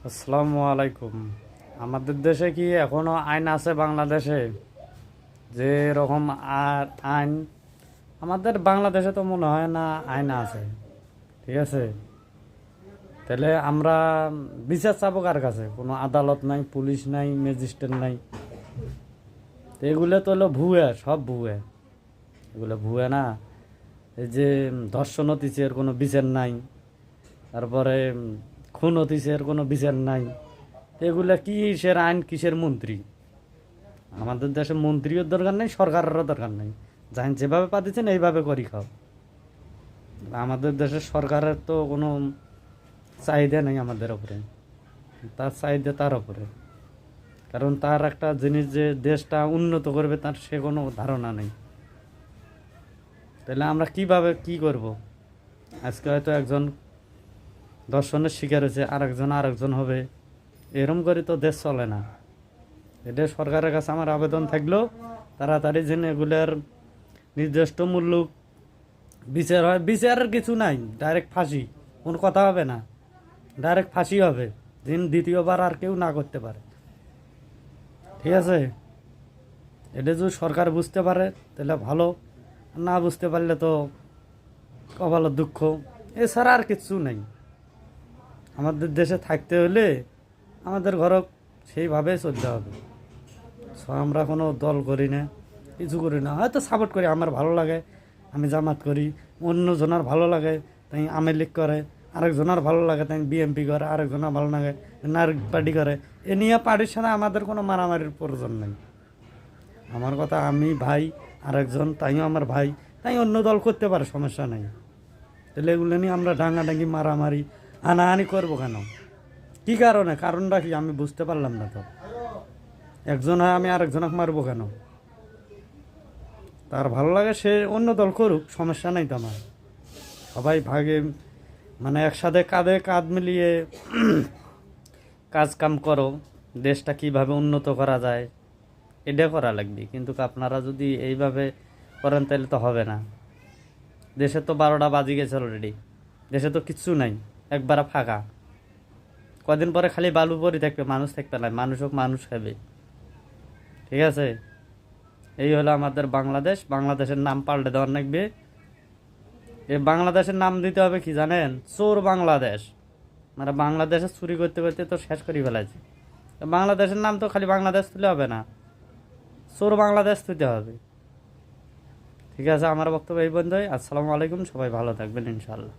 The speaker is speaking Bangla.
আসসালামু আলাইকুম। আমাদের দেশে কি এখনো আইন আছে? বাংলাদেশে যে রকম আর আইন, আমাদের বাংলাদেশে তো মনে হয় না আইন আছে। ঠিক আছে, তাহলে আমরা বিচার চাবো কার কাছে? কোনো আদালত নাই, পুলিশ নাই, ম্যাজিস্ট্রেট নাই। তো এগুলো তো হলো ভুয়া, সব ভুয়া। এগুলো ভুয়া না। এই যে ধর্ষণ হতিছে, এর কোনো বিচার নাই। তারপরে খুন হতিছে, এর কোনো বিচার নাই। এগুলা কিসের আইন, কিসের মন্ত্রী? আমাদের দেশে মন্ত্রীও দরকার নেই, সরকারেরও দরকার নেই। যাই যেভাবে পাঠিয়েছেন এইভাবে করি খাও। আমাদের দেশের সরকারের তো কোনো চাহিদা নেই আমাদের ওপরে, তার চাহিদা তার ওপরে। কারণ তার একটা জিনিস যে দেশটা উন্নত করবে তার সে কোনো ধারণা নেই। তাহলে আমরা কিভাবে কি করব? আজকে হয়তো একজন ধর্ষণের শিকার হয়েছে, আরেকজন হবে। এরম করে তো দেশ চলে না। এটা সরকারের কাছে আমার আবেদন থাকলো, তাড়াতাড়ি যেন এগুলার নির্দিষ্ট মূল্য বিচার হয়। বিচারের কিছু নাই, ডাইরেক্ট ফাঁসি। কোনো কথা হবে না, ডাইরেক্ট ফাঁসি হবে, যেন দ্বিতীয়বার আর কেউ না করতে পারে। ঠিক আছে, এটা যদি সরকার বুঝতে পারে তাহলে ভালো, না বুঝতে পারলে তো কপালের দুঃখ। এছাড়া আর কিচ্ছু নেই। আমাদের দেশে থাকতে হলে আমাদের ঘর সেইভাবে চলতে হবে। আমরা কোনো দল করি না, কিছু করি না। হয়তো সাপোর্ট করি, আমার ভালো লাগে আমি জামাত করি, অন্যজনের ভালো লাগে তাই আওয়ামী লীগ করে, আরেকজনের ভালো লাগে তাই বিএনপি করে, আরেকজনের ভালো লাগে নারী পার্টি করে। এ নিয়ে পার্টির সাথে আমাদের কোনো মারামারির প্রয়োজন নেই। আমার কথা, আমি ভাই, আরেকজন তাইও আমার ভাই, তাই অন্য দল করতে পারে, সমস্যা নেই। তাহলে এগুলো নিয়ে আমরা ডাঙাডাঙ্গি, মারামারি, হানাহানি করবো কেন? কী কারণে? কারণটা কি আমি বুঝতে পারলাম না তো। একজন হয়, আমি আরেকজনকে মারবো কেন? তার ভালো লাগে সে অন্য দল করুক, সমস্যা নাই তো আমার। সবাই ভাগে, মানে একসাথে কাঁধে কাঁধ মিলিয়ে কাজ কাম করো, দেশটা কিভাবে উন্নত করা যায় এটা করা লাগবে। কিন্তু আপনারা যদি এইভাবে করেন তাহলে তো হবে না। দেশে তো 12টা বাজি গেছে অলরেডি, দেশে তো কিচ্ছু নাই, একবার ফাঁকা। কদিন পরে খালি বালু পরি থাকবে, মানুষ থাকবে না, মানুষ হোক মানুষ খাবে। ঠিক আছে, এই হলো আমাদের বাংলাদেশ। বাংলাদেশের নাম পাল্টে দেওয়ার লাগবে। এই বাংলাদেশের নাম দিতে হবে কি জানেন? চোর বাংলাদেশ। মানে বাংলাদেশে চুরি করতে করতে তো শেষ করে ফেলাইছে। বাংলাদেশের নাম তো খালি বাংলাদেশ তুলে হবে না, চোর বাংলাদেশ তুলতে হবে। ঠিক আছে, আমার বক্তব্য এই পর্যন্তই। আসসালামু আলাইকুম, সবাই ভালো থাকবেন ইনশাল্লাহ।